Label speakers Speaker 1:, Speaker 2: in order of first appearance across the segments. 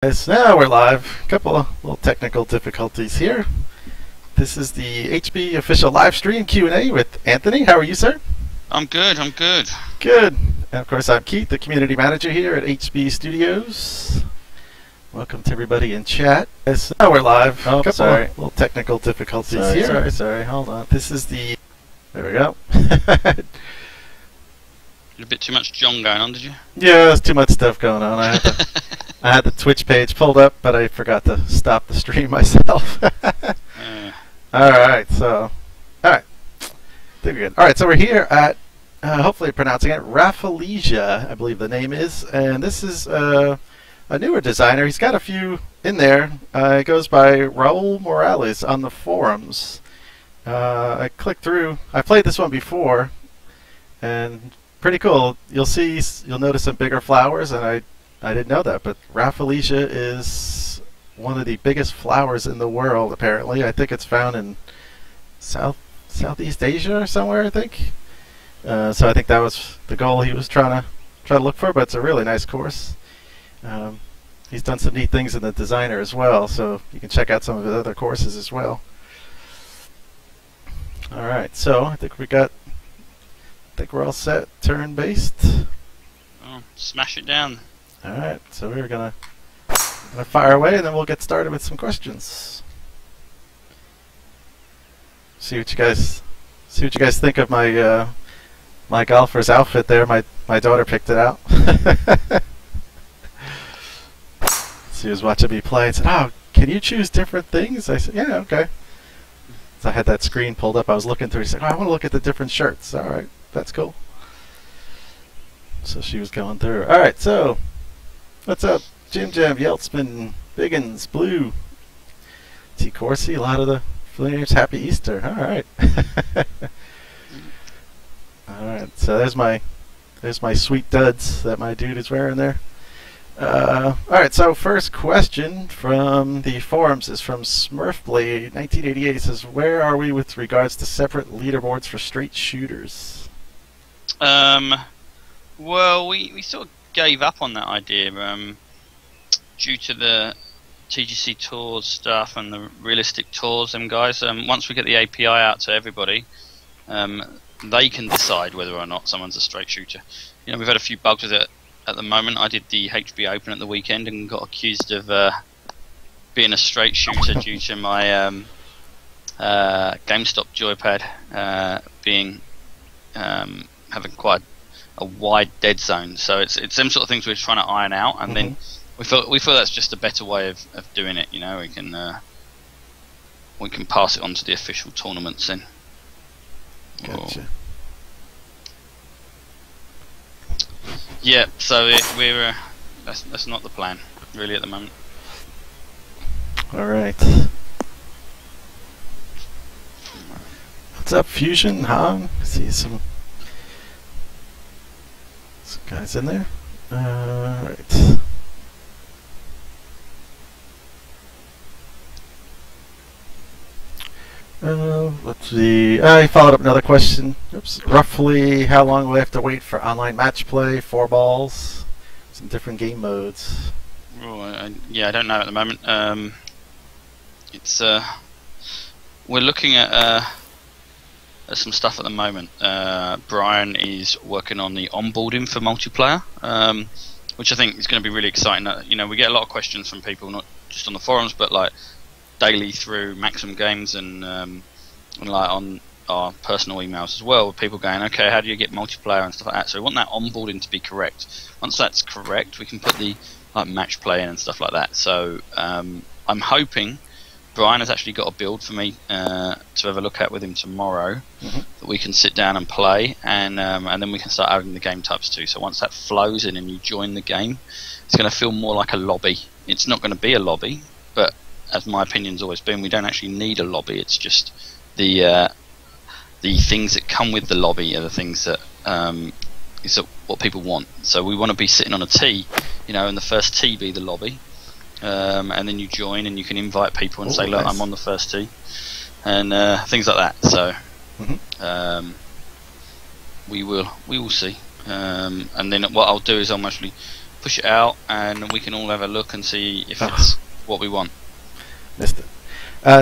Speaker 1: Guys, now we're live. A couple of little technical difficulties here. This is the HB official live stream Q&A with Anthony. How are you, sir?
Speaker 2: I'm good, I'm good.
Speaker 1: Good. And of course, I'm Keith, the community manager here at HB Studios. Welcome to everybody in chat. Yes, now we're live.
Speaker 3: Oh,
Speaker 1: couple
Speaker 3: sorry.
Speaker 1: of little technical difficulties here.
Speaker 3: Sorry, hold on.
Speaker 1: This is the... There we go.
Speaker 2: A bit too much John going on, did you?
Speaker 1: Yeah, there's too much stuff going on. I had the Twitch page pulled up, but I forgot to stop the stream myself. Alright, so... Alright. Think we're good. Alright, so we're here at, hopefully pronouncing it, Rafflesia, I believe the name is. And this is a newer designer. He's got a few in there. It goes by Raul Morales on the forums. I clicked through. I played this one before, and pretty cool. You'll notice some bigger flowers, and I didn't know that, but Rafflesia is one of the biggest flowers in the world, apparently. I think it's found in Southeast Asia or somewhere, I think. So I think that was the goal he was trying to look for, but it's a really nice course. He's done some neat things in the designer as well, so you can check out some of his other courses as well. Alright, so I think we're all set, turn-based.
Speaker 2: Oh, smash it down.
Speaker 1: Alright, so we're gonna fire away, and then we'll get started with some questions. See what you guys think of my my golfer's outfit there. My daughter picked it out. She was watching me play and said, "Oh, can you choose different things?" I said, "Yeah, okay." So I had that screen pulled up. I was looking through. She said, "Oh, I want to look at the different shirts." All right, that's cool. So she was going through. All right, so what's up, Jim Jam, Yeltsman, Biggins, Blue, T. Corsi, a lot of the familiars. Happy Easter. All right. All right. So there's my sweet duds that my dude is wearing there. All right. So first question from the forums is from Smurfblade 1988. He says, "Where are we with regards to separate leaderboards for straight shooters?"
Speaker 2: Well, we sort of gave up on that idea due to the TGC Tours stuff and the realistic tours. Them guys, once we get the API out to everybody, they can decide whether or not someone's a straight shooter. You know, we've had a few bugs with it at the moment. I did the HB Open at the weekend and got accused of being a straight shooter due to my GameStop joypad being having quite a wide dead zone. So it's them sort of things we're trying to iron out, and then we feel that's just a better way of doing it. You know, we can pass it on to the official tournaments then.
Speaker 1: Gotcha.
Speaker 2: Yeah, so we're that's not the plan really at the moment.
Speaker 1: All right. What's up, Fusion? Han? See some guys in there. All right. Let's see. I followed up another question. Oops. Roughly, how long will we have to wait for online match play? 4 balls, some different game modes.
Speaker 2: Oh, yeah, I don't know at the moment. It's we're looking at some stuff at the moment. Brian is working on the onboarding for multiplayer, which I think is going to be really exciting. You know, we get a lot of questions from people, not just on the forums, but like daily through Maximum Games and like on our personal emails as well, with people going, okay, how do you get multiplayer and stuff like that? So we want that onboarding to be correct. Once that's correct, we can put the like match play in and stuff like that. So I'm hoping Brian has actually got a build for me to have a look at with him tomorrow that we can sit down and play, and then we can start adding the game types too. So once that flows in and you join the game, it's going to feel more like a lobby. It's not going to be a lobby, but as my opinion's always been, we don't actually need a lobby. It's just the things that come with the lobby are the things that is what people want. So we want to be sitting on a tee, you know, and the first tee be the lobby, and then you join and you can invite people and say, look, nice. I'm on the first tee, and things like that. So we will see. And then what I'll do is I'll actually push it out, and we can all have a look and see if it's what we want.
Speaker 1: Missed it.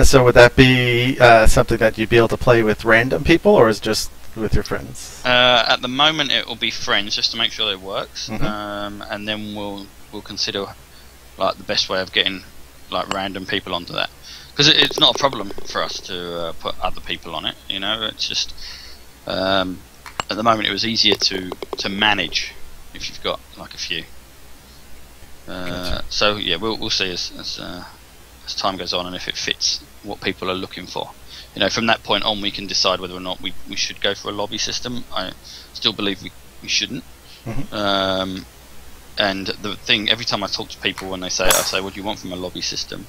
Speaker 1: So would that be something that you'd be able to play with random people, or is it just with your friends?
Speaker 2: At the moment, it will be friends, just to make sure it works,
Speaker 1: Mm-hmm.
Speaker 2: and then we'll consider like the best way of getting like random people onto that, because it's not a problem for us to put other people on it. You know, it's just at the moment it was easier to manage if you've got like a few.
Speaker 1: Gotcha.
Speaker 2: So yeah, we'll see as time goes on and if it fits what people are looking for. You know, from that point on, we can decide whether or not we should go for a lobby system. I still believe we shouldn't.
Speaker 1: Mm-hmm.
Speaker 2: And the thing, every time I talk to people, when I say, what do you want from a lobby system?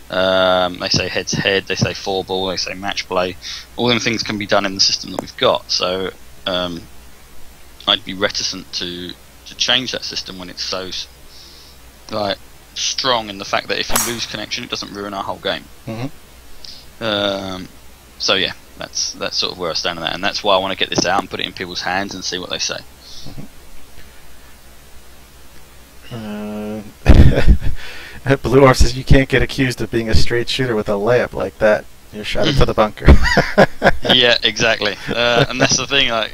Speaker 2: They say head to head, they say 4-ball, they say match play. All them things can be done in the system that we've got. So I'd be reticent to change that system when it's so like strong in the fact that if you lose connection, it doesn't ruin our whole game.
Speaker 1: Mm-hmm.
Speaker 2: So yeah, that's sort of where I stand on that, and that's why I want to get this out and put it in people's hands and see what they say.
Speaker 1: Blue Orf says you can't get accused of being a straight shooter with a layup like that. You're shot into the bunker.
Speaker 2: Yeah, exactly. And that's the thing. Like,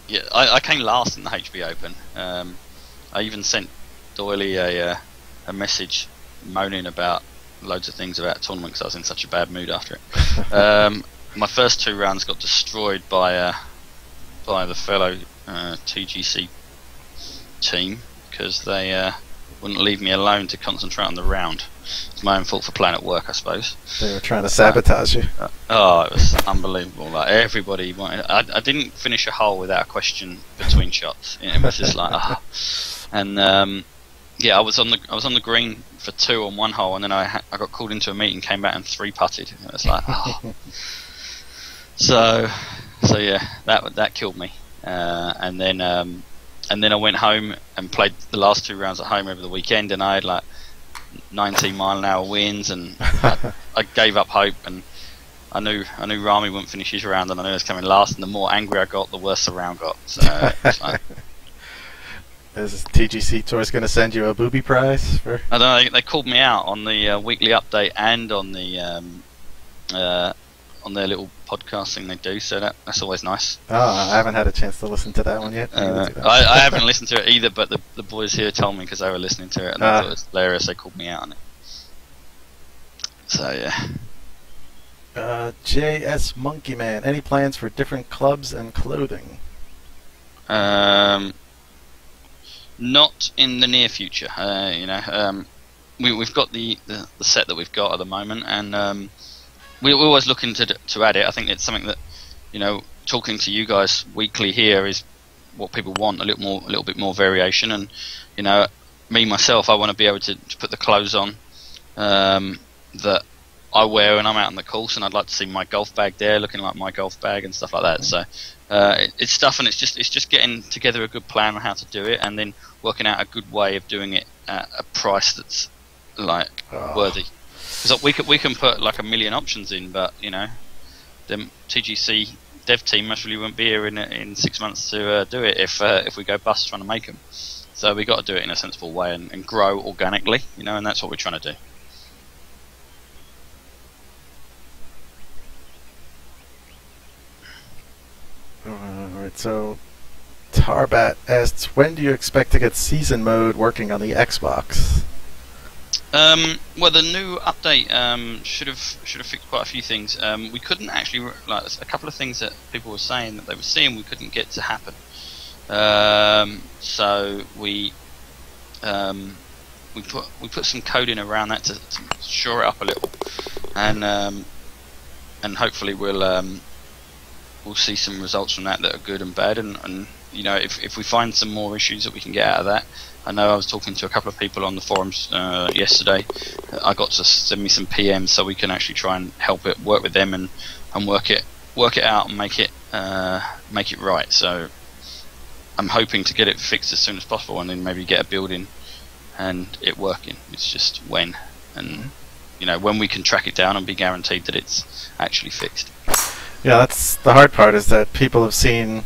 Speaker 2: yeah, I came last in the HB Open. I even sent Doyley a message moaning about loads of things about the tournament because I was in such a bad mood after it. My first 2 rounds got destroyed by the fellow TGC team because they wouldn't leave me alone to concentrate on the round. It's my own fault for playing at work, I suppose.
Speaker 1: They were trying to sabotage you.
Speaker 2: Oh, it was unbelievable. Like everybody wanted. I didn't finish a hole without a question between shots. It was just like, and yeah, I was on the green for 2 on one hole, and then I got called into a meeting, came back and 3-putted. It was like, so yeah, that killed me. And then I went home and played the last 2 rounds at home over the weekend, and I had like 19-mile-an-hour winds, and I gave up hope, and I knew Rami wouldn't finish his round, and I knew I was coming last, and the more angry I got, the worse the round got. So it's like,
Speaker 1: is TGC Tour's going to send you a booby prize for?
Speaker 2: I don't know. They called me out on the weekly update and on their little podcast thing they do, so that's always nice.
Speaker 1: Oh, I haven't had a chance to listen to that one yet.
Speaker 2: I haven't listened to it either, but the boys here told me because they were listening to it, and I thought it was hilarious. They called me out on it. So yeah.
Speaker 1: JS Monkey Man, any plans for different clubs and clothing?
Speaker 2: Not in the near future. You know, we've got the set that we've got at the moment, and we're always looking to add it. I think it's something that, you know, talking to you guys weekly here is what people want, a little bit more variation. And you know, me myself, I want to be able to put the clothes on that I wear when I'm out on the course, and I'd like to see my golf bag there looking like my golf bag and stuff like that. So it's stuff, and it's just getting together a good plan on how to do it, and then working out a good way of doing it at a price that's like worthy. Because we can put like 1 million options in, but you know, the TGC dev team most really won't be here in 6 months to do it if we go bust trying to make them. So we got to do it in a sensible way and grow organically, you know, and that's what we're trying to do.
Speaker 1: Alright, so Tarbat asks, when do you expect to get season mode working on the Xbox?
Speaker 2: Well, the new update should have fixed quite a few things. We couldn't actually, like, a couple of things that people were saying that they were seeing we couldn't get to happen. So we put some code in around that to shore it up a little, and hopefully we'll see some results from that are good and bad, and you know, if we find some more issues that we can get out of that. I know I was talking to a couple of people on the forums yesterday. I got to send me some PMs so we can actually try and help it, work with them, and work it out and make it right. So I'm hoping to get it fixed as soon as possible, and then maybe get a building and it working. It's just when, and you know, when we can track it down and be guaranteed that it's actually fixed.
Speaker 1: Yeah, that's the hard part, is that people have seen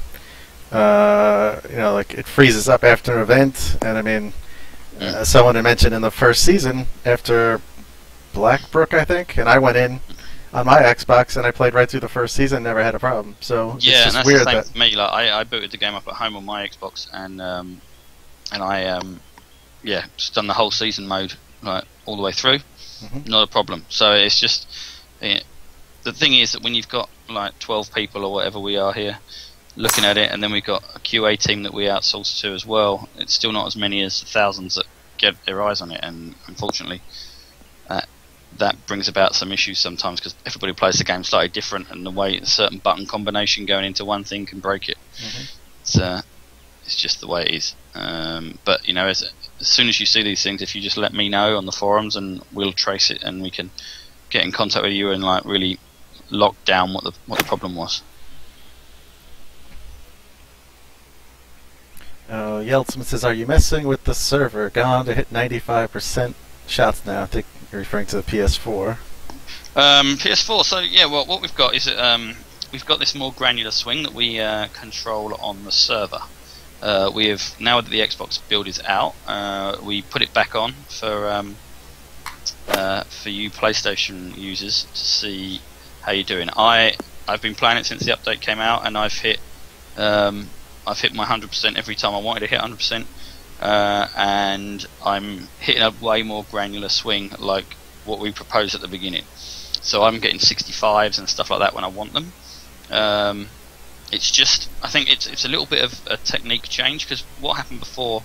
Speaker 1: like it freezes up after an event, and I mean, someone had mentioned in the first season after Blackbrook, I think, and I went in on my Xbox and I played right through the first season, never had a problem. So
Speaker 2: yeah,
Speaker 1: it's just
Speaker 2: and that's
Speaker 1: weird
Speaker 2: the same
Speaker 1: that
Speaker 2: for me. Like I booted the game up at home on my Xbox, and I just done the whole season mode like all the way through, not a problem. So it's just the thing is that when you've got like 12 people or whatever we are here looking at it, and then we've got a QA team that we outsource to as well, it's still not as many as the thousands that get their eyes on it, and unfortunately that brings about some issues sometimes because everybody plays the game slightly different, and the way a certain button combination going into one thing can break it. It's just the way it is. But you know, as soon as you see these things, if you just let me know on the forums, and we'll trace it, and we can get in contact with you and like really lock down what the problem was.
Speaker 1: Yeltsman says, "Are you messing with the server? Gone to hit 95% shots now." I think you're referring to the PS4.
Speaker 2: PS4. So yeah, well, what we've got is we've got this more granular swing that we control on the server. We have, now that the Xbox build is out, we put it back on for you PlayStation users to see how you're doing. I've been playing it since the update came out, and I've hit my 100% every time I wanted to hit 100%, and I'm hitting a way more granular swing like what we proposed at the beginning. So I'm getting 65s and stuff like that when I want them. It's just, I think it's a little bit of a technique change, because what happened before,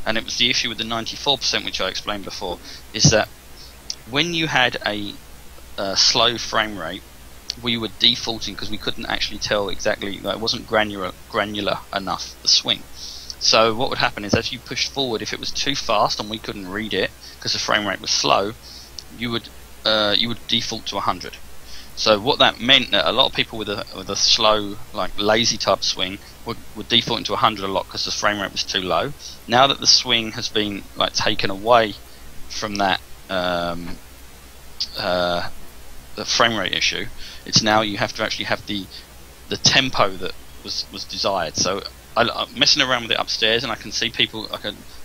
Speaker 2: and it was the issue with the 94% which I explained before, is that when you had a slow frame rate, we were defaulting because we couldn't actually tell exactly, like, it wasn't granular enough, the swing. So what would happen is, as you pushed forward, if it was too fast and we couldn't read it because the frame rate was slow, you would default to 100. So what that meant, that a lot of people with a slow, like lazy type swing would default into 100 a lot because the frame rate was too low. Now that the swing has been like taken away from that the frame rate issue, it's now you have to actually have the tempo that was desired. So I'm messing around with it upstairs, and I can see people.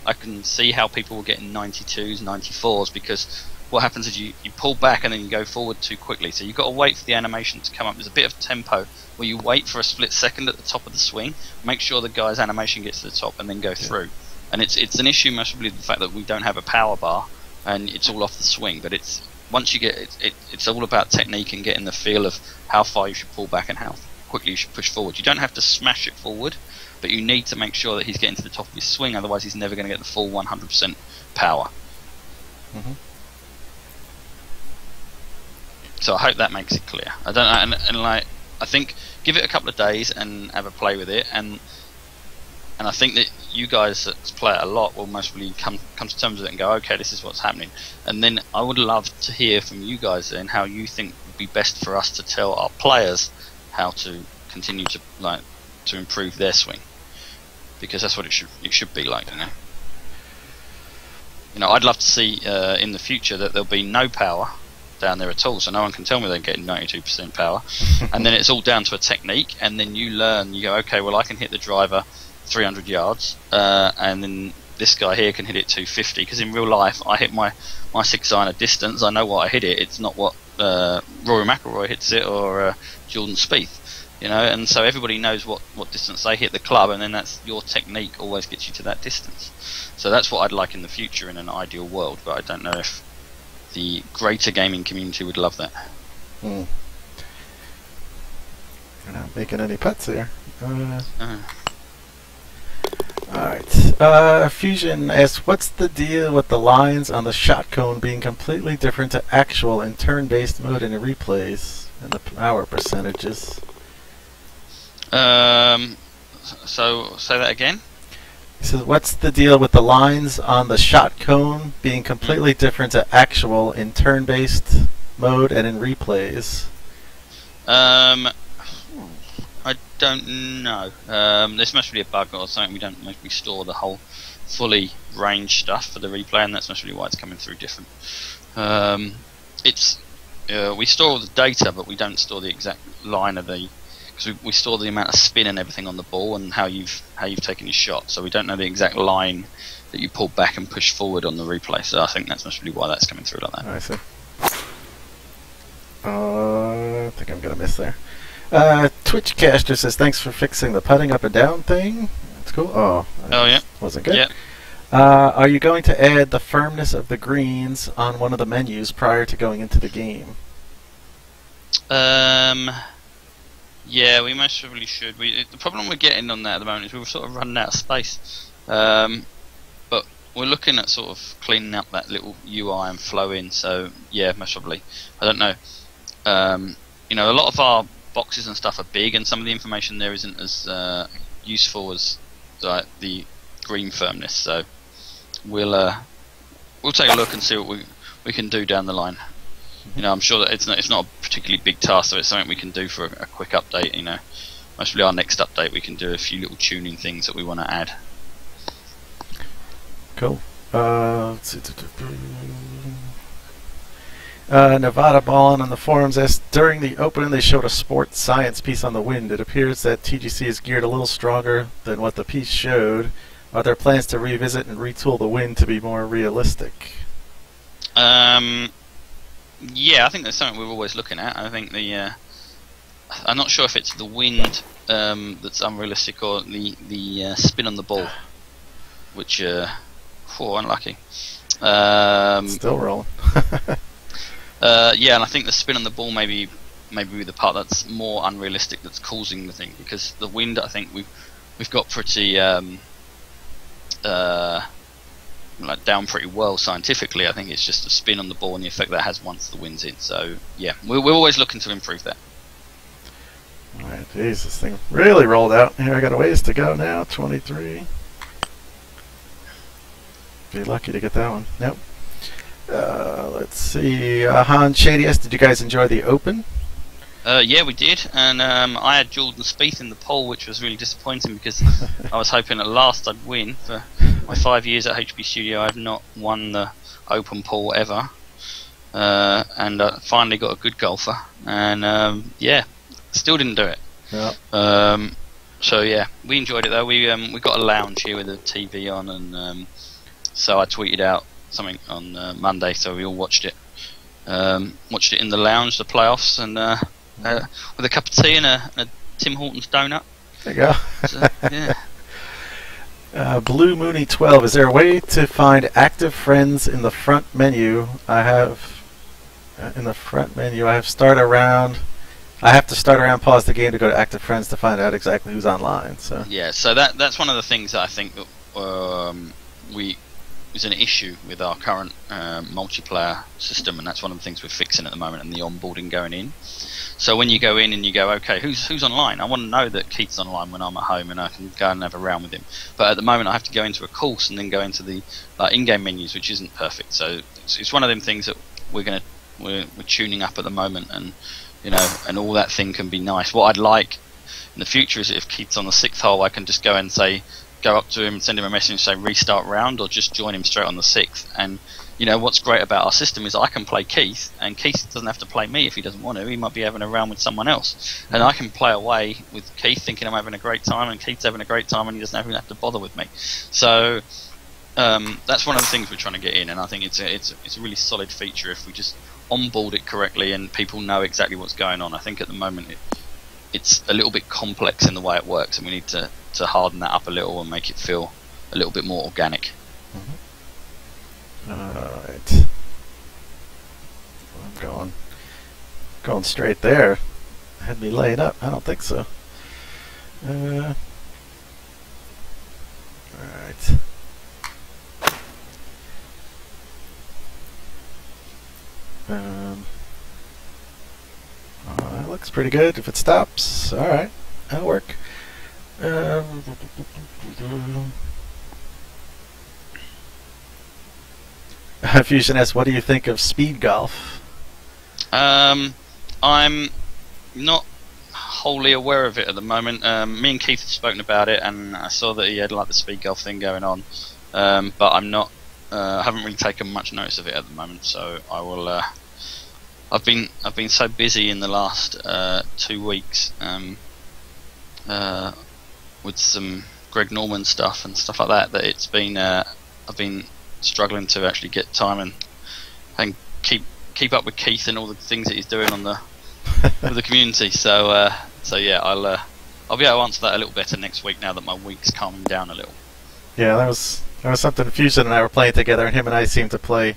Speaker 2: I can see how people were getting 92s, 94s, because what happens is you pull back and then you go forward too quickly. So you've got to wait for the animation to come up. There's a bit of tempo where you wait for a split second at the top of the swing, make sure the guy's animation gets to the top, and then go through. And it's an issue, most probably the fact that we don't have a power bar and it's all off the swing. But once you get it's all about technique and getting the feel of how far you should pull back and how quickly you should push forward. You don't have to smash it forward, but you need to make sure that he's getting to the top of his swing, otherwise he's never going to get the full 100% power. So I hope that makes it clear. I don't know, and like, I think give it a couple of days and have a play with it, and I think that you guys that play it a lot will most probably come to terms with it and go, okay, this is what's happening. And then I would love to hear from you guys then how you think would be best for us to tell our players how to continue to improve their swing, because that's what it should be like, you know. I'd love to see in the future that there'll be no power down there at all, so no one can tell me they're getting 92% power, and then it's all down to a technique, and then you learn. You go, okay, well, I can hit the driver 300 yards, and then this guy here can hit it 250, because in real life I hit my 6-iron at distance. I know what I hit it. It's not what Rory McIlroy hits it, or Jordan Spieth, you know. And so everybody knows what distance they hit the club, and then that's your technique always gets you to that distance. So that's what I'd like in the future in an ideal world, but I don't know if the greater gaming community would love that.
Speaker 1: You're not making any putts here. Alright. Fusion asks, what's the deal with the lines on the shot cone being completely different to actual in turn-based mode and replays, and the power percentages?
Speaker 2: So say that again.
Speaker 1: He says, what's the deal with the lines on the shot cone being completely different to actual in turn-based mode and in replays?
Speaker 2: I don't know. This must be a bug or something. We don't maybe store the whole fully range stuff for the replay, and that's mostly why it's coming through different. We store all the data, but we don't store the exact line of the because we store the amount of spin and everything on the ball and how you've taken your shot. So we don't know the exact line that you pulled back and pushed forward on the replay. So I think that's must be why that's coming through like that.
Speaker 1: I see. I think I'm gonna miss there. Twitchcaster says thanks for fixing the putting up and down thing. That's cool. Oh
Speaker 2: yeah,
Speaker 1: wasn't good.
Speaker 2: Yeah.
Speaker 1: Are you going to add the firmness of the greens on one of the menus prior to going into the game?
Speaker 2: Yeah, we most probably should. The problem we're getting on that at the moment is we're sort of running out of space. But we're looking at sort of cleaning up that little UI and flow in. So yeah, most probably. I don't know. You know, a lot of our boxes and stuff are big, and some of the information there isn't as useful as the green firmness. So we'll take a look and see what we can do down the line. You know, I'm sure that it's not a particularly big task, so it's something we can do for a quick update. You know, mostly our next update we can do a few little tuning things that we want to add.
Speaker 1: Cool. Nevada Ballin on the forums asked, during the opening they showed a sports science piece on the wind. It appears that TGC is geared a little stronger than what the piece showed. Are there plans to revisit and retool the wind to be more realistic?
Speaker 2: Yeah, I think that's something we're always looking at. I think I'm not sure if it's the wind that's unrealistic or the spin on the ball, which unlucky.
Speaker 1: Still rolling.
Speaker 2: Yeah, and I think the spin on the ball maybe the part that's more unrealistic that's causing the thing, because the wind, I think we've got pretty down pretty well scientifically. I think it's just the spin on the ball and the effect that has once the wind's in. So yeah, we're always looking to improve that.
Speaker 1: Alright, geez, this thing really rolled out. Here, I got a ways to go now. 23. Be lucky to get that one. Nope. Let's see. Han Shady S, did you guys enjoy the Open?
Speaker 2: Yeah, we did, and I had Jordan Spieth in the poll, which was really disappointing because I was hoping at last I'd win. For my 5 years at HB Studio, I've not won the Open poll ever, and I finally got a good golfer, and yeah, still didn't do it.
Speaker 1: Yeah.
Speaker 2: So yeah, we enjoyed it though. We got a lounge here with a TV on, and so I tweeted out something on Monday, so we all watched it. Watched it in the lounge, the playoffs, and with a cup of tea and a Tim Hortons donut.
Speaker 1: There you go.
Speaker 2: So, yeah.
Speaker 1: Blue Mooney 12. Is there a way to find active friends in the front menu? I have start around. I have to start around, pause the game to go to active friends to find out exactly who's online. So
Speaker 2: yeah, so that's one of the things that I think that is an issue with our current multiplayer system, and that's one of the things we're fixing at the moment, and the onboarding going in. So when you go in and you go, okay, who's online? I want to know that Keith's online when I'm at home, and I can go and have a round with him. But at the moment, I have to go into a course and then go into the in-game menus, which isn't perfect. So it's one of them things that we're tuning up at the moment, and you know, and all that thing can be nice. What I'd like in the future is if Keith's on the 6th hole, I can just go and go up to him, send him a message and say restart round, or just join him straight on the 6th. And you know what's great about our system is I can play Keith, and Keith doesn't have to play me if he doesn't want to. He might be having a round with someone else, and I can play away with Keith thinking I'm having a great time, and Keith's having a great time, and he doesn't even have to bother with me. So that's one of the things we're trying to get in, and I think it's a really solid feature if we just onboard it correctly and people know exactly what's going on. I think at the moment it's a little bit complex in the way it works, and we need to harden that up a little and make it feel a little bit more organic.
Speaker 1: Mm-hmm. Alright. I'm going straight there. Had me laying up. I don't think so. Alright. That looks pretty good. If it stops, alright. That'll work. Fusion S, what do you think of speed golf?
Speaker 2: I'm not wholly aware of it at the moment. Me and Keith have spoken about it, and I saw that he had the speed golf thing going on, but I'm not. I haven't really taken much notice of it at the moment, so I will. I've been so busy in the last 2 weeks with some Greg Norman stuff and stuff like that. That it's been I've been struggling to actually get time and keep up with Keith and all the things that he's doing on the with the community. So yeah, I'll be able to answer that a little better next week now that my week's calming down a little.
Speaker 1: Yeah, that was something Fusion and I were playing together, and him and I seem to play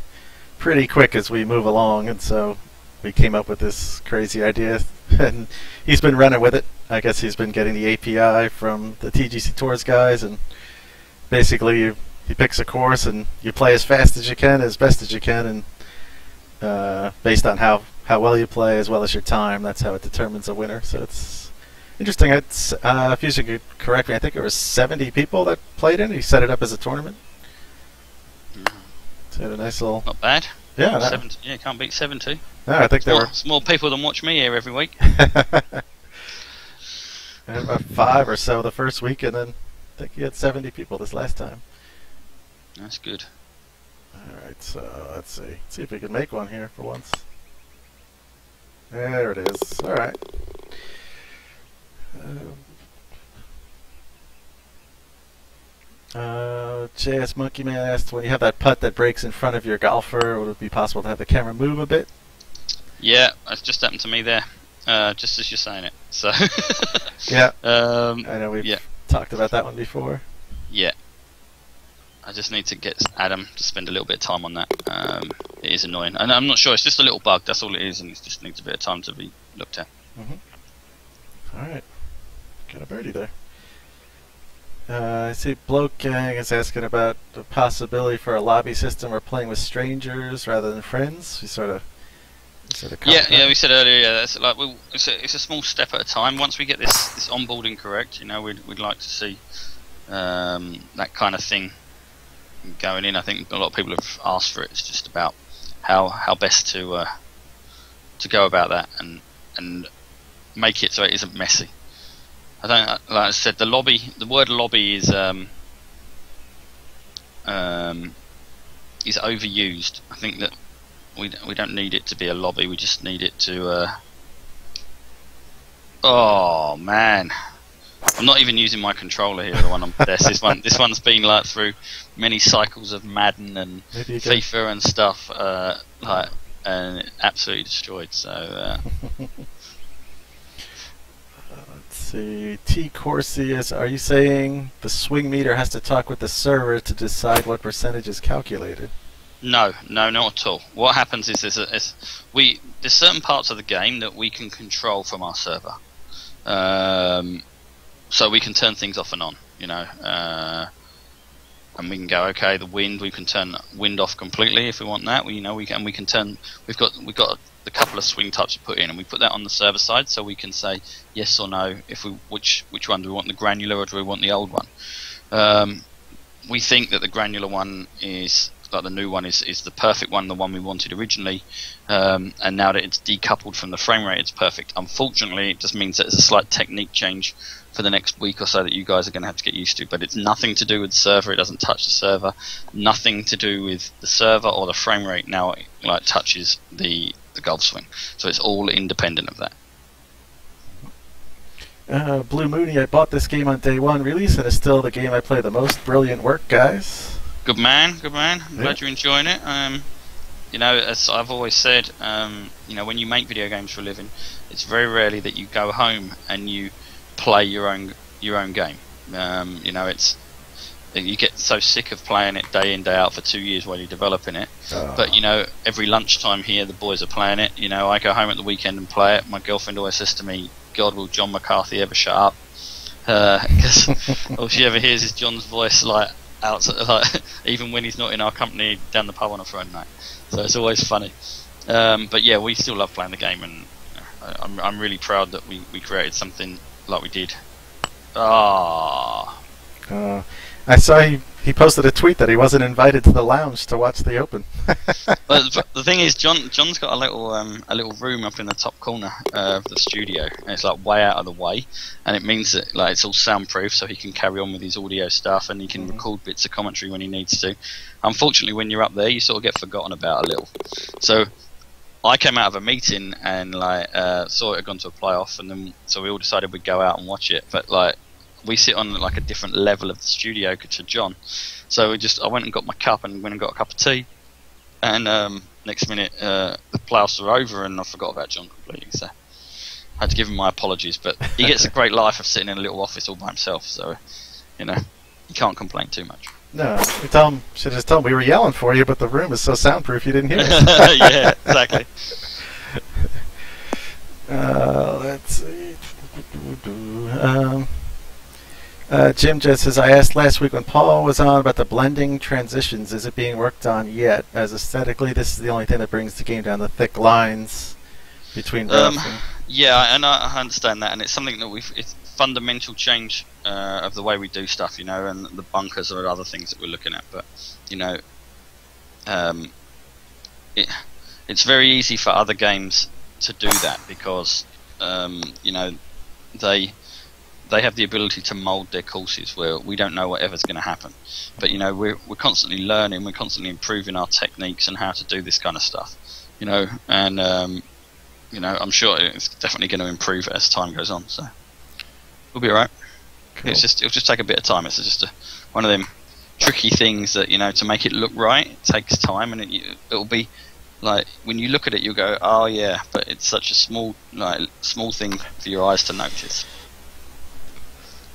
Speaker 1: pretty quick as we move along, and so we came up with this crazy idea, and he's been running with it. I guess he's been getting the API from the TGC Tours guys, and basically he picks a course and you play as fast as you can, as best as you can, and based on how well you play as well as your time, that's how it determines a winner. So it's interesting. It's Fusion could correct me, I think there was 70 people that played in it. He set it up as a tournament. So had a nice little...
Speaker 2: Not bad.
Speaker 1: Yeah,
Speaker 2: 70, yeah, can't beat 70.
Speaker 1: No, I think there were...
Speaker 2: It's more people than watch me here every week.
Speaker 1: I had about 5 or so the first week, and then I think he had 70 people this last time.
Speaker 2: That's good.
Speaker 1: Alright, so let's see. Let's see if we can make one here for once. There it is. Alright. JS Monkey Man asked, when you have that putt that breaks in front of your golfer, would it be possible to have the camera move a bit?
Speaker 2: Yeah, that's just happened to me there, just as you're saying it. So
Speaker 1: yeah, I know we've talked about that one before.
Speaker 2: Yeah, I just need to get Adam to spend a little bit of time on that. It is annoying, and I'm not sure. It's just a little bug. That's all it is, and it just needs a bit of time to be looked at.
Speaker 1: All right, got a birdie there. I see Bloke Gang is asking about the possibility for a lobby system or playing with strangers rather than friends. We sort of
Speaker 2: we said earlier. Yeah, that's like it's a small step at a time. Once we get this onboarding correct, we'd like to see that kind of thing going in. I think a lot of people have asked for it. It's just about how best to go about that and make it so it isn't messy. I don't, like I said, the word lobby is overused. I think that we don't need it to be a lobby. We just need it to. Oh man, I'm not even using my controller here. The one on this one's been like through many cycles of Madden and FIFA and stuff, and absolutely destroyed. So.
Speaker 1: See, T Corsi is, are you saying the swing meter has to talk with the server to decide what percentage is calculated?
Speaker 2: No, not at all. What happens is there's certain parts of the game that we can control from our server, so we can turn things off and on, and we can go, okay, the wind, we can turn wind off completely if we want that. We can turn. We've got a couple of swing types to put in, and we put that on the server side, so we can say yes or no if which one do we want, the granular or do we want the old one. We think that the granular one is like the new one is the perfect one, the one we wanted originally, and now that it's decoupled from the frame rate, it's perfect. Unfortunately, it just means that there's a slight technique change for the next week or so that you guys are going to have to get used to, but it's nothing to do with the server. It doesn't touch the server. Nothing to do with the server or the frame rate. Now it touches the golf swing, so it's all independent of that.
Speaker 1: Blue Mooney, I bought this game on day one release and it's still the game I play the most. Brilliant work, guys.
Speaker 2: Good man. I'm glad you're enjoying it. As I've always said, when you make video games for a living, it's very rarely that you go home and you play your own game. You get so sick of playing it day in, day out for 2 years while you're developing it. But every lunchtime here the boys are playing it. I go home at the weekend and play it. My girlfriend always says to me, God, will John McCarthy ever shut up? Because all she ever hears is John's voice even when he's not in our company down the pub on a Friday night. So it's always funny. But yeah, we still love playing the game, and I'm really proud that we created something like we did.
Speaker 1: I saw he posted a tweet that he wasn't invited to the lounge to watch the Open.
Speaker 2: Well, the thing is, John's got a little room up in the top corner of the studio, and it's like way out of the way, and it means that it's all soundproof, so he can carry on with his audio stuff, and he can record bits of commentary when he needs to. Unfortunately, when you're up there, you sort of get forgotten about a little. So I came out of a meeting and like saw it had gone to a playoff, and then so we all decided we'd go out and watch it. But like we sit on like a different level of the studio to John, so I went and got my cup and went and got a cup of tea, and next minute the playoffs were over and I forgot about John completely. So I had to give him my apologies, but he gets a great life of sitting in a little office all by himself, so you know you can't complain too much.
Speaker 1: No, you should just tell him we were yelling for you, but the room is so soundproof you didn't hear it.
Speaker 2: Yeah, exactly.
Speaker 1: Let's see. Jim just says, I asked last week when Paul was on about the blending transitions. Is it being worked on yet? As aesthetically, this is the only thing that brings the game down, the thick lines between rough and...
Speaker 2: Yeah, and I understand that, and it's something that it's fundamental change of the way we do stuff, you know, and the bunkers are other things that we're looking at. But you know, it's very easy for other games to do that because you know they have the ability to mould their courses where we don't know whatever's going to happen. But you know, we're constantly learning, we're constantly improving our techniques and how to do this kind of stuff, you know, and you know, I'm sure it's definitely going to improve as time goes on. So we'll be alright. Cool. It'll just take a bit of time. It's just one of them tricky things that, you know, to make it look right, it takes time, and it'll be like when you look at it, you'll go, oh yeah, but it's such a small thing for your eyes to notice.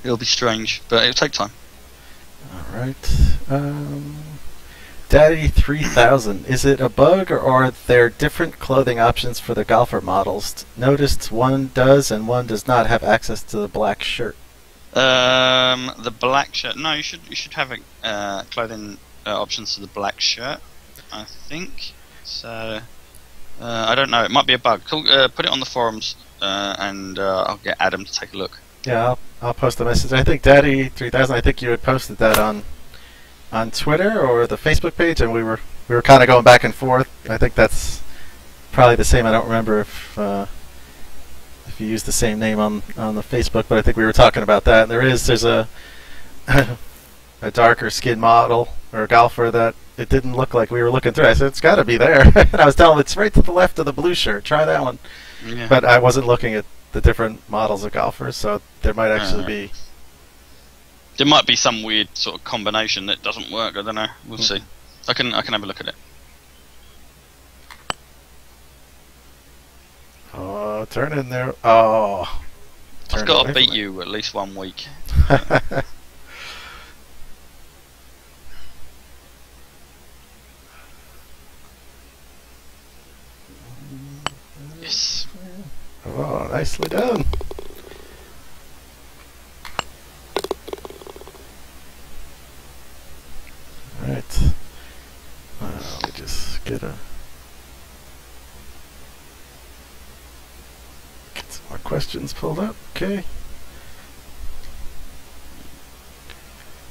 Speaker 2: It'll be strange, but it'll take time.
Speaker 1: All right. Daddy 3000, is it a bug or are there different clothing options for the golfer models? Noticed one does and one does not have access to the black shirt.
Speaker 2: The black shirt. No, you should have clothing options to the black shirt, I think. So I don't know. It might be a bug. Put it on the forums, and I'll get Adam to take a look.
Speaker 1: Yeah, I'll post a message. I think Daddy 3000. I think you had posted that on Twitter or the Facebook page, and we were kind of going back and forth. I think that's probably the same. I don't remember if you used the same name on the Facebook, but I think we were talking about that. And there's a a darker skin model or a golfer that it didn't look like we were looking through. I said it's got to be there, and I was telling him it's right to the left of the blue shirt. Try that one. Yeah. But I wasn't looking at the different models of golfers, so there might actually be.
Speaker 2: There might be some weird sort of combination that doesn't work. I don't know. We'll see. I can have a look at it.
Speaker 1: Oh, turn in there. Oh.
Speaker 2: I've got to beat you at least 1 week. Yes.
Speaker 1: Oh, nicely done. Alright. Let me just get some more questions pulled up. Okay.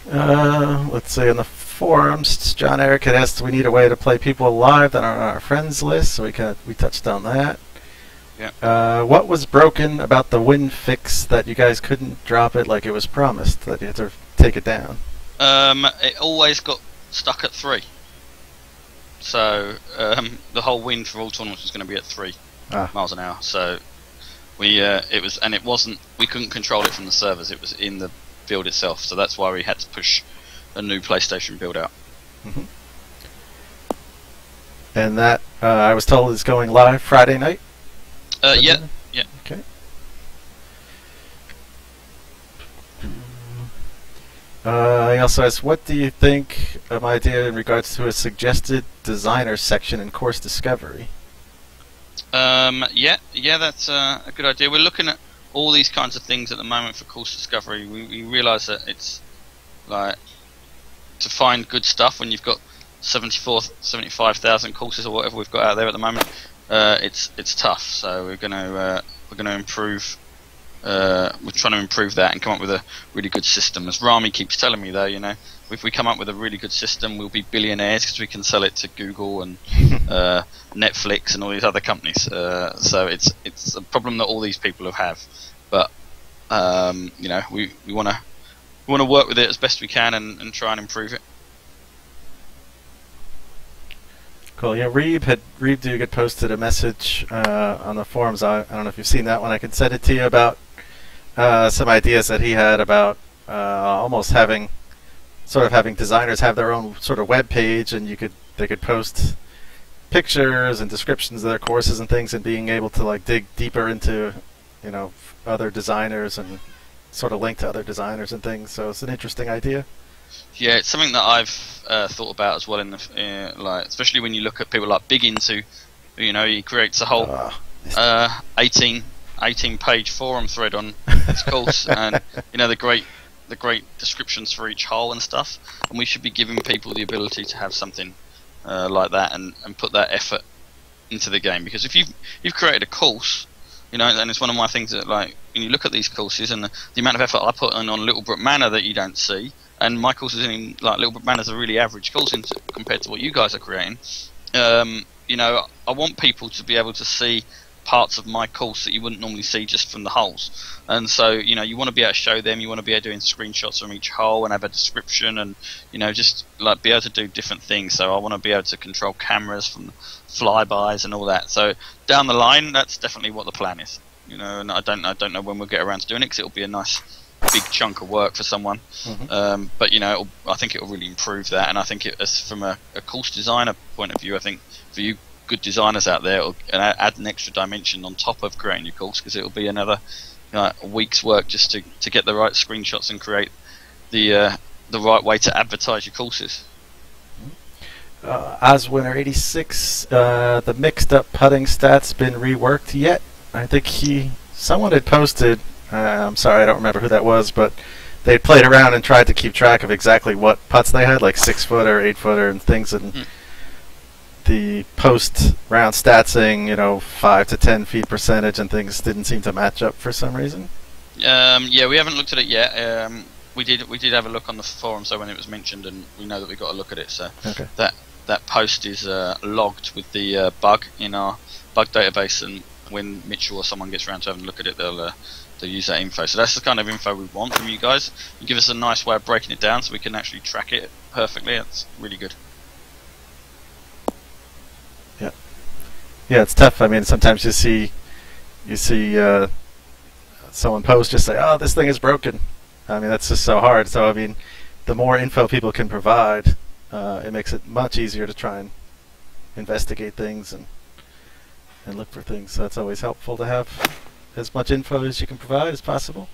Speaker 1: Let's see, in the forums, John Eric had asked, we need a way to play people live that are on our friends list, so we touched on that.
Speaker 2: Yeah.
Speaker 1: What was broken about the win fix that you guys couldn't drop it like it was promised, that you had to take it down?
Speaker 2: It always got stuck at 3. So the whole wind for all tournaments was going to be at 3 miles an hour. So we it wasn't, we couldn't control it from the servers. It was in the build itself. So that's why we had to push a new PlayStation build out.
Speaker 1: Mm-hmm. And that I was told is going live Friday night.
Speaker 2: Yeah.
Speaker 1: Okay. He also asks, what do you think of my idea in regards to a suggested designer section in Course Discovery?
Speaker 2: Yeah, that's a good idea. We're looking at all these kinds of things at the moment for Course Discovery. We realise that it's like to find good stuff when you've got 75,000 courses or whatever we've got out there at the moment. It's tough. So we're gonna improve. We're trying to improve that and come up with a really good system. As Rami keeps telling me, though, you know, if we come up with a really good system, we'll be billionaires because we can sell it to Google and Netflix and all these other companies. So it's a problem that all these people have. But you know, we want to work with it as best we can and try and improve it.
Speaker 1: Cool. Yeah, Reeb Dugan posted a message on the forums. I don't know if you've seen that one. I can send it to you about some ideas that he had about almost having designers have their own sort of web page, and they could post pictures and descriptions of their courses and things, and being able to like dig deeper into other designers and sort of link to other designers and things. So it's an interesting idea.
Speaker 2: Yeah, it's something that I've thought about as well. In the like, especially when you look at people like Big Into, he creates a whole 18 page forum thread on his course, and the great descriptions for each hole and stuff. And we should be giving people the ability to have something like that and put that effort into the game. Because if you've created a course, and it's one of my things that, like, when you look at these courses and the amount of effort I put in on Littlebrook Manor that you don't see, and my courses in like Littlebrook Manor is a really average course compared to what you guys are creating. I want people to be able to see parts of my course that you wouldn't normally see just from the holes. And so, you want to be able to show them, you want to be able to do screenshots from each hole and have a description and, just like be able to do different things. So I want to be able to control cameras from flybys and all that. So down the line, that's definitely what the plan is. And I don't know when we'll get around to doing it, because it'll be a nice big chunk of work for someone.
Speaker 1: Mm-hmm.
Speaker 2: But I think it'll really improve that, and I think from a course designer point of view, I think for you good designers out there, it'll add an extra dimension on top of creating your course, because it'll be another a week's work just to get the right screenshots and create the right way to advertise your courses.
Speaker 1: Oswinner 86, the mixed up putting stats been reworked yet? I think someone had posted, I'm sorry, I don't remember who that was, but they played around and tried to keep track of exactly what putts they had, like 6-footer, 8-footer, and things, and the post-round stats saying, 5 to 10 feet percentage and things didn't seem to match up for some reason.
Speaker 2: Yeah, we haven't looked at it yet. We did have a look on the forum, so when it was mentioned, and we know that we've got to look at it. So
Speaker 1: okay.
Speaker 2: that post is logged with the bug in our bug database, and when Mitchell or someone gets around to having a look at it, they'll use that info. So that's the kind of info we want from you guys. You give us a nice way of breaking it down so we can actually track it perfectly. That's really good. Yeah,
Speaker 1: it's tough. I mean, sometimes you see someone post, just say, "Oh, this thing is broken." I mean, that's just so hard. So I mean, the more info people can provide, it makes it much easier to try and investigate things and look for things. So it's always helpful to have as much info as you can provide as possible.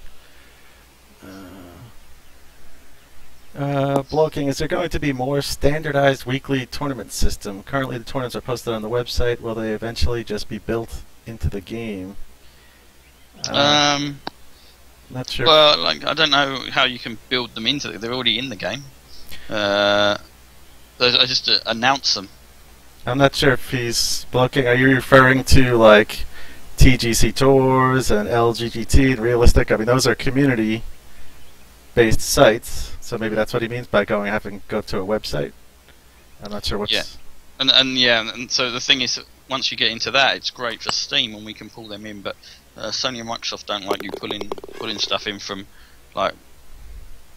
Speaker 1: Bloking, is there going to be more standardized weekly tournament system? Currently the tournaments are posted on the website. Will they eventually just be built into the game? Not sure.
Speaker 2: Well, I don't know how you can build them into it. They're already in the game. I just announce them.
Speaker 1: I'm not sure if he's Bloking. Are you referring to like TGC Tours and LGGT and Realistic? I mean, those are community-based sites. So maybe that's what he means by having to go to a website. I'm not sure what's...
Speaker 2: Yeah, and so the thing is, once you get into that, it's great for Steam and we can pull them in, but Sony and Microsoft don't like you pulling stuff in from like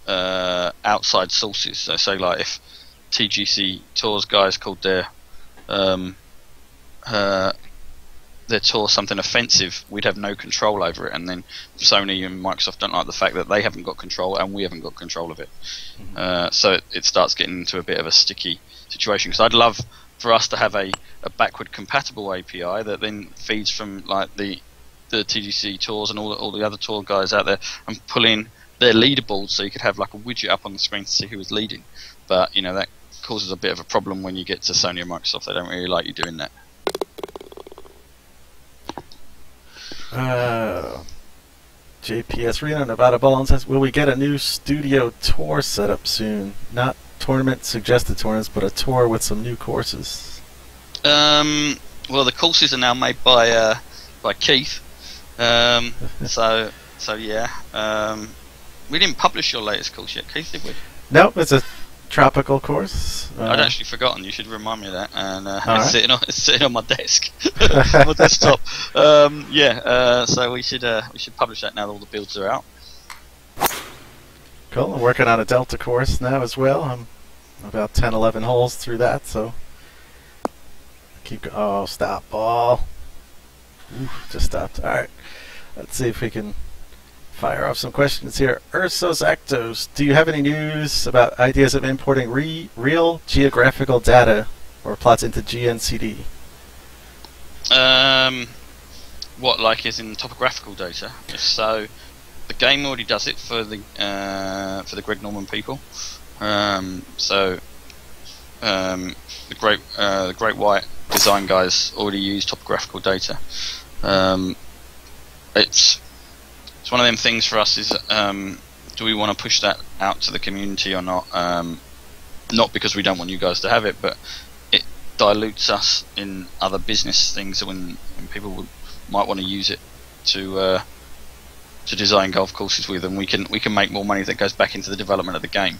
Speaker 2: outside sources. So say like if TGC Tours guys called their tour something offensive, we'd have no control over it, and then Sony and Microsoft don't like the fact that they haven't got control and we haven't got control of it. So it starts getting into a bit of a sticky situation, because I'd love for us to have a backward compatible API that then feeds from like the TGC Tours and all the other tour guys out there and pull in their leaderboards, so you could have like a widget up on the screen to see who is leading. But that causes a bit of a problem when you get to Sony and Microsoft. They don't really like you doing that.
Speaker 1: JPS Reno, Nevada Ballin says, will we get a new studio tour set up soon? Not tournament suggested tournaments, but a tour with some new courses.
Speaker 2: Well, the courses are now made by Keith. So yeah. We didn't publish your latest course yet, Keith, did we?
Speaker 1: No, it's a tropical course.
Speaker 2: I'd actually forgotten. You should remind me of that. And
Speaker 1: right.
Speaker 2: it's sitting on my desk, on my desktop. So we should publish that now that all the builds are out.
Speaker 1: Cool. I'm working on a Delta course now as well. I'm about 10, 11 holes through that, so keep. Oh, stop ball. Oof, just stopped. All right. Let's see if we can fire off some questions here. Ursos Actos, do you have any news about ideas of importing real geographical data or plots into GNCD?
Speaker 2: What, like, is in topographical data? If so, the game already does it for the Greg Norman people. The Great White design guys already use topographical data. It's one of them things for us. Is do we want to push that out to the community or not? Not because we don't want you guys to have it, but it dilutes us in other business things when people might want to use it to design golf courses with, and we can make more money that goes back into the development of the game.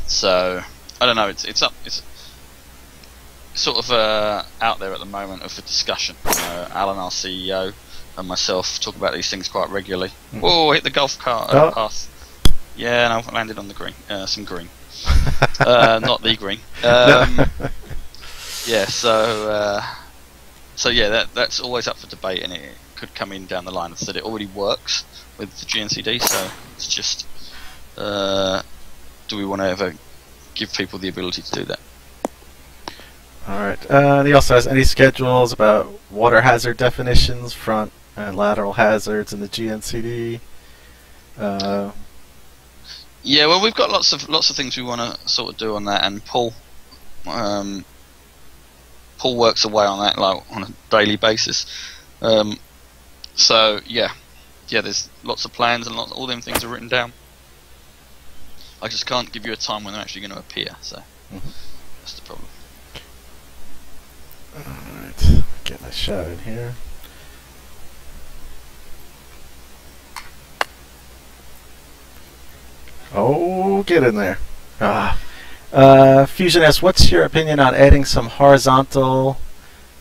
Speaker 2: So I don't know. It's sort of out there at the moment of a discussion. Alan, our CEO, and myself talk about these things quite regularly. Mm-hmm. Whoa! Hit the golf cart path. Yeah, and I landed on the green. Some green. Not the green. Yeah. So yeah, that's always up for debate, and it could come in down the line. As I said, it already works with the GNCD, so it's just do we want to ever give people the ability to do that?
Speaker 1: Alright, he also has any schedules about water hazard definitions, front and lateral hazards in the GNCD?
Speaker 2: Yeah, well, we've got lots of things we want to sort of do on that, and Paul works away on that like on a daily basis. So yeah, there's lots of plans and all them things are written down. I just can't give you a time when they're actually going to appear, so that's the problem.
Speaker 1: Alright, get a shot in here. Oh, get in there. Fusion S, what's your opinion on adding some horizontal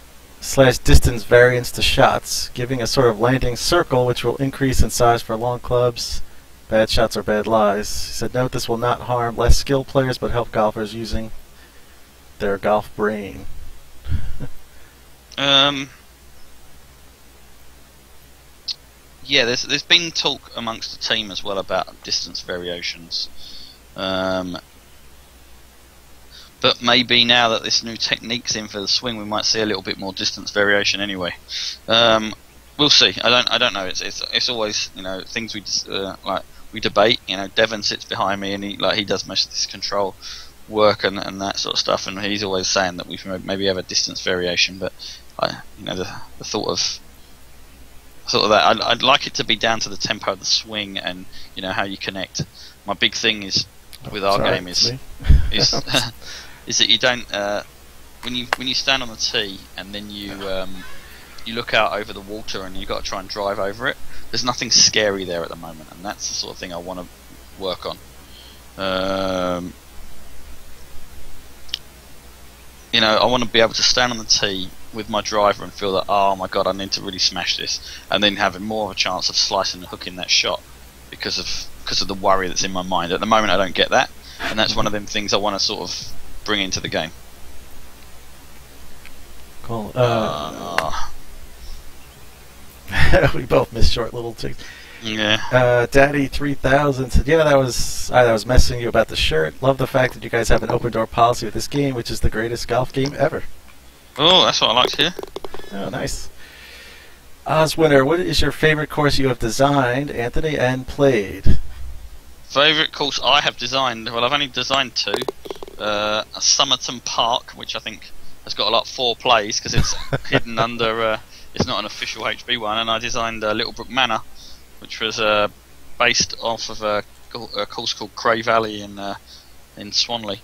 Speaker 1: / distance variance to shots, giving a sort of landing circle which will increase in size for long clubs, bad shots or bad lies? He said, note this will not harm less skilled players but help golfers using their golf brain.
Speaker 2: Yeah, there's been talk amongst the team as well about distance variations, but maybe now that this new technique's in for the swing, we might see a little bit more distance variation anyway. We'll see. I don't know. It's always, you know, things we debate. You know, Devon sits behind me and he does most of this control work and that sort of stuff, and he's always saying that we maybe have a distance variation, but the thought of that, I'd like it to be down to the tempo of the swing and how you connect. My big thing is with our game is that you don't when you stand on the tee and then you look out over the water and you've got to try and drive over it. There's nothing scary there at the moment, and that's the sort of thing I want to work on. I want to be able to stand on the tee with my driver and feel that, oh my god, I need to really smash this, and then having more of a chance of slicing and hooking that shot because of the worry that's in my mind. At the moment, I don't get that, and that's one of them things I want to sort of bring into the game.
Speaker 1: Cool. We both missed short little ticks.
Speaker 2: Yeah.
Speaker 1: Daddy 3000 said, "Yeah, that was I was messaging you about the shirt. Love the fact that you guys have an open door policy with this game, which is the greatest golf game ever."
Speaker 2: Oh, that's what I like to hear.
Speaker 1: Oh, nice. Oswinner, what is your favorite course you have designed, Anthony, and played?
Speaker 2: Favorite course I have designed? Well, I've only designed two. Somerton Park, which I think has got a lot of foreplays because it's hidden under. It's not an official HB one, and I designed Littlebrook Manor, which was based off of a course called Cray Valley in Swanley,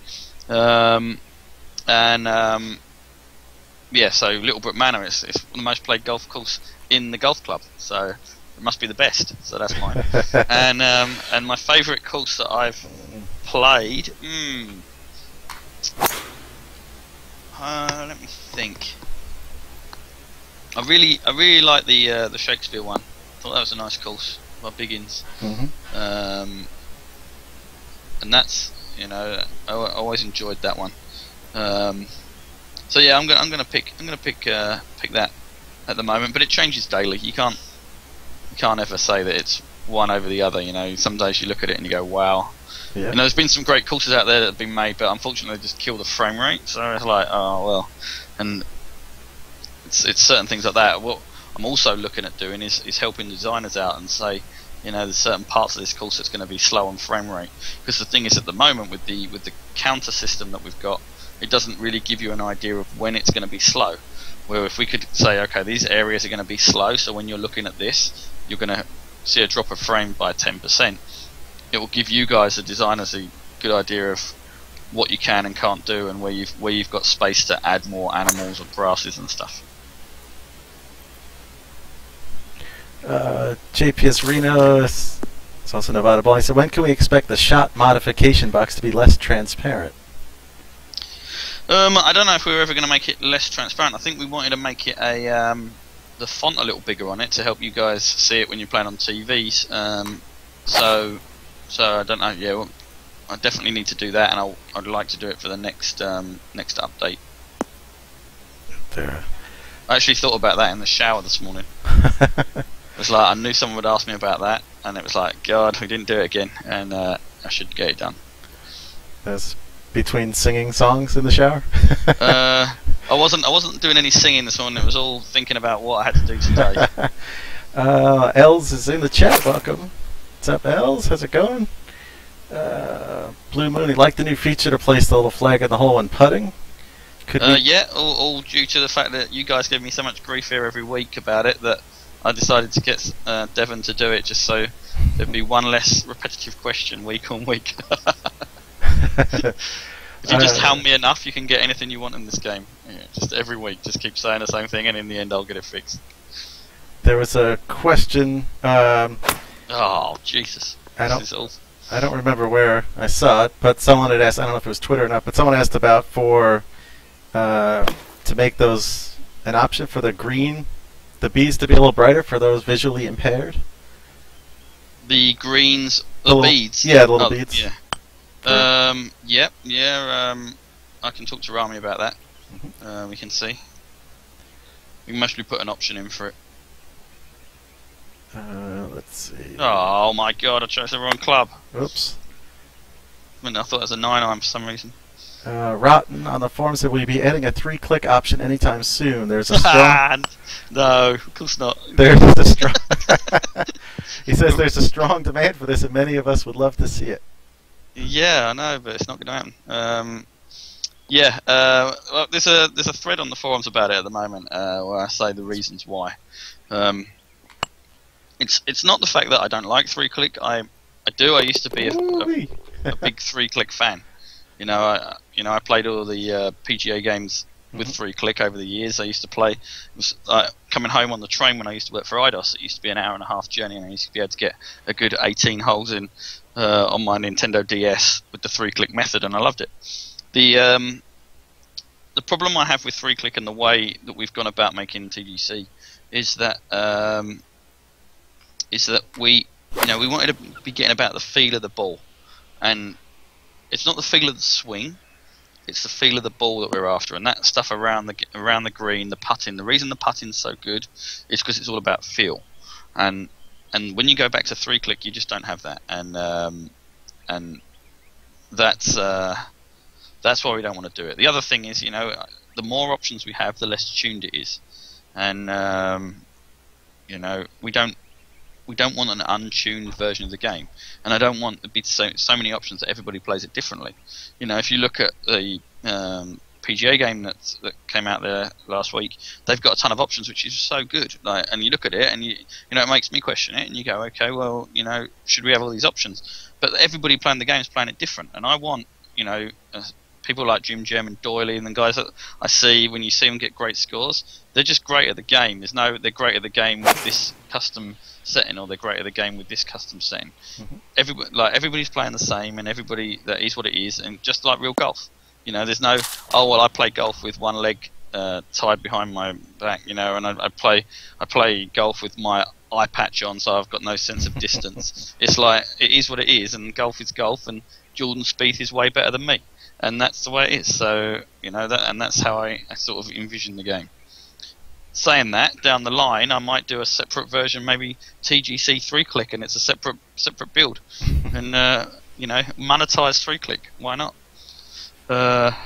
Speaker 2: yeah. So Littlebrook Manor is the most played golf course in the golf club, so it must be the best. So that's mine. And my favourite course that I've played. Let me think. I really like the Shakespeare one. I thought that was a nice course by Biggins. And that's I always enjoyed that one. So yeah, I'm gonna pick that at the moment, but it changes daily. You can't ever say that it's one over the other. You know, some days you look at it and you go, wow.
Speaker 1: Yeah.
Speaker 2: You know, there's been some great courses out there that have been made, but unfortunately they just kill the frame rate. So it's like, oh well, and it's certain things like that. What I'm also looking at doing is helping designers out and say, you know, there's certain parts of this course that's going to be slow on frame rate, because the thing is, at the moment with the counter system that we've got, it doesn't really give you an idea of when it's going to be slow. Where if we could say, okay, these areas are going to be slow, so when you're looking at this, you're going to see a drop of frame by 10%. It will give you guys, the designers, a good idea of what you can and can't do, and where you've got space to add more animals or grasses and stuff.
Speaker 1: JPS Reno is also Nevada Ball. He said, when can we expect the shot modification box to be less transparent?
Speaker 2: I don't know if we were ever going to make it less transparent. I think we wanted to make it the font a little bigger on it to help you guys see it when you're playing on TVs. So I don't know. Yeah, well, I definitely need to do that, and I'd like to do it for the next update.
Speaker 1: There.
Speaker 2: I actually thought about that in the shower this morning. It was like, I knew someone would ask me about that, and it was like, God, we didn't do it again, and I should get it done.
Speaker 1: That's between singing songs in the shower?
Speaker 2: I wasn't doing any singing this morning. It was all thinking about what I had to do today.
Speaker 1: Els is in the chat. Welcome. What's up, Els? How's it going? Blue Moon, he liked the new feature to place the little flag in the hole when putting.
Speaker 2: Yeah, all due to the fact that you guys give me so much grief here every week about it, that I decided to get Devon to do it, just so there'd be one less repetitive question week on week. If you just hound me enough, you can get anything you want in this game. Yeah, just every week, just keep saying the same thing, and in the end I'll get it fixed.
Speaker 1: There was a question.
Speaker 2: Oh, Jesus.
Speaker 1: I don't remember where I saw it, but someone had asked, I don't know if it was Twitter or not, but someone asked about to make those an option for the bees to be a little brighter for those visually impaired.
Speaker 2: The greens, the beads?
Speaker 1: Yeah, the little beads.
Speaker 2: Yeah. I can talk to Rami about that. Mm-hmm. We can see. We must put an option in for it.
Speaker 1: Let's see.
Speaker 2: Oh my God! I chose the wrong club.
Speaker 1: Oops.
Speaker 2: I thought it was a 9-iron for some reason.
Speaker 1: Rotten on the forum said, will you be adding a 3-click option anytime soon? There's a strong...
Speaker 2: No, of course not.
Speaker 1: There's a strong... He says there's a strong demand for this, and many of us would love to see it.
Speaker 2: Yeah, I know, but it's not going to happen. Well, there's a thread on the forums about it at the moment where I say the reasons why. It's not the fact that I don't like 3-click. I do. I used to be a big 3-click fan. You know, I played all the PGA games with 3-click over the years. I used to play. It was coming home on the train when I used to work for IDOS. It used to be an hour-and-a-half journey, and I used to be able to get a good 18 holes in on my Nintendo DS with the 3-click method, and I loved it. The problem I have with 3-click and the way that we've gone about making TGC is that we wanted to be getting about the feel of the ball, and it's not the feel of the swing, it's the feel of the ball that we're after, and that stuff around the green, the putting. The reason the putting's so good is because it's all about feel, and when you go back to 3-click, you just don't have that, and that's why we don't want to do it. The other thing is, the more options we have, the less tuned it is, and we don't want an untuned version of the game, and I don't want to be so many options that everybody plays it differently. If you look at the PGA game that came out there last week, they've got a ton of options, which is so good. And you look at it, and it makes me question it, and you go, okay, well, should we have all these options? But everybody playing the game is playing it different, and I want, people like Jim Gem and Doyley and the guys that I see, when you see them get great scores, they're just great at the game. They're great at the game with this custom setting, or they're great at the game with this custom setting. Mm-hmm. Everybody's playing the same, and everybody, that is what it is, and just like real golf. There's no, I play golf with one leg tied behind my back, and I play golf with my eye patch on, so I've got no sense of distance. It's like, it is what it is, and golf is golf, and Jordan Spieth is way better than me. and that's the way it is. So that's how I sort of envision the game. Saying that, down the line, I might do a separate version, maybe TGC 3-click, and it's a separate build, and monetize 3-click. Why not?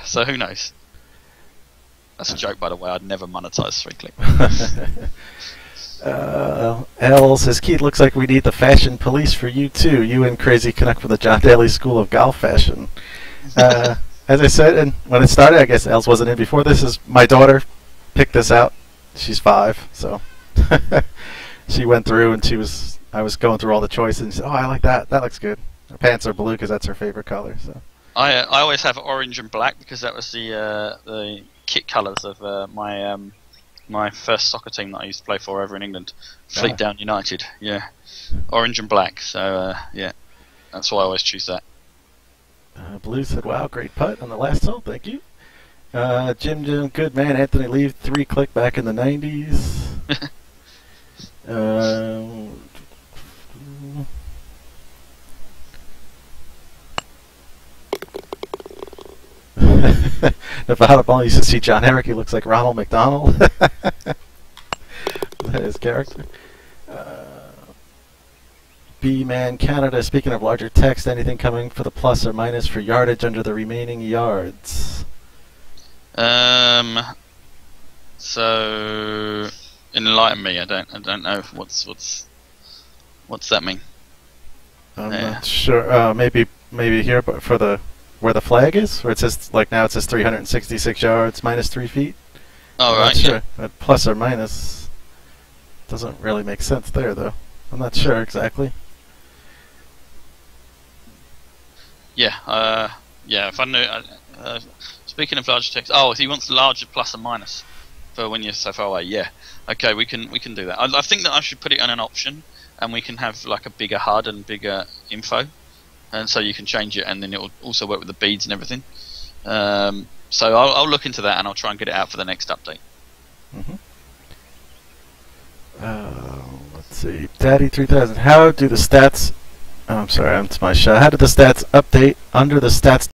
Speaker 2: So who knows? That's a joke, by the way. I'd never monetize 3-click.
Speaker 1: L says, Keith, looks like we need the fashion police for you too. You and Crazy connect with the John Daly School of Golf Fashion. As I said, and when it started, I guess Els wasn't in before. This is my daughter picked this out. She's 5, so she went through and I was going through all the choices and she said, "Oh, I like that. That looks good." Her pants are blue because that's her favorite color. So
Speaker 2: I always have orange and black because that was the kit colours of my first soccer team that I used to play for over in England, Fleet Down United. Yeah, orange and black. So yeah, that's why I always choose that.
Speaker 1: Blue said, "Wow, great putt on the last hole. Thank you." Jim, good man. Anthony Lee, 3-click back in the 90s. Nevada Ball used to see John Herrick. He looks like Ronald McDonald. His character. B-Man Canada, speaking of larger text, anything coming for the plus or minus for yardage under the remaining yards?
Speaker 2: So enlighten me. I don't know what's that mean.
Speaker 1: I'm not sure. Maybe here, but for where the flag is, where it says now it says 366 yards minus 3 feet.
Speaker 2: Oh,
Speaker 1: I'm
Speaker 2: right.
Speaker 1: not sure. But plus or minus doesn't really make sense there, though. I'm not sure exactly.
Speaker 2: Yeah. If I knew. Speaking of larger text, he wants larger plus and minus for when you're so far away. Yeah, okay, we can do that. I think that I should put it on an option, and we can have like a bigger HUD and bigger info, and so you can change it, and then it will also work with the beads and everything. So I'll look into that, and I'll try and get it out for the next update.
Speaker 1: Let's see, Daddy 3000. How do the stats? Oh, I'm sorry, it's my shot. How did the stats update under the stats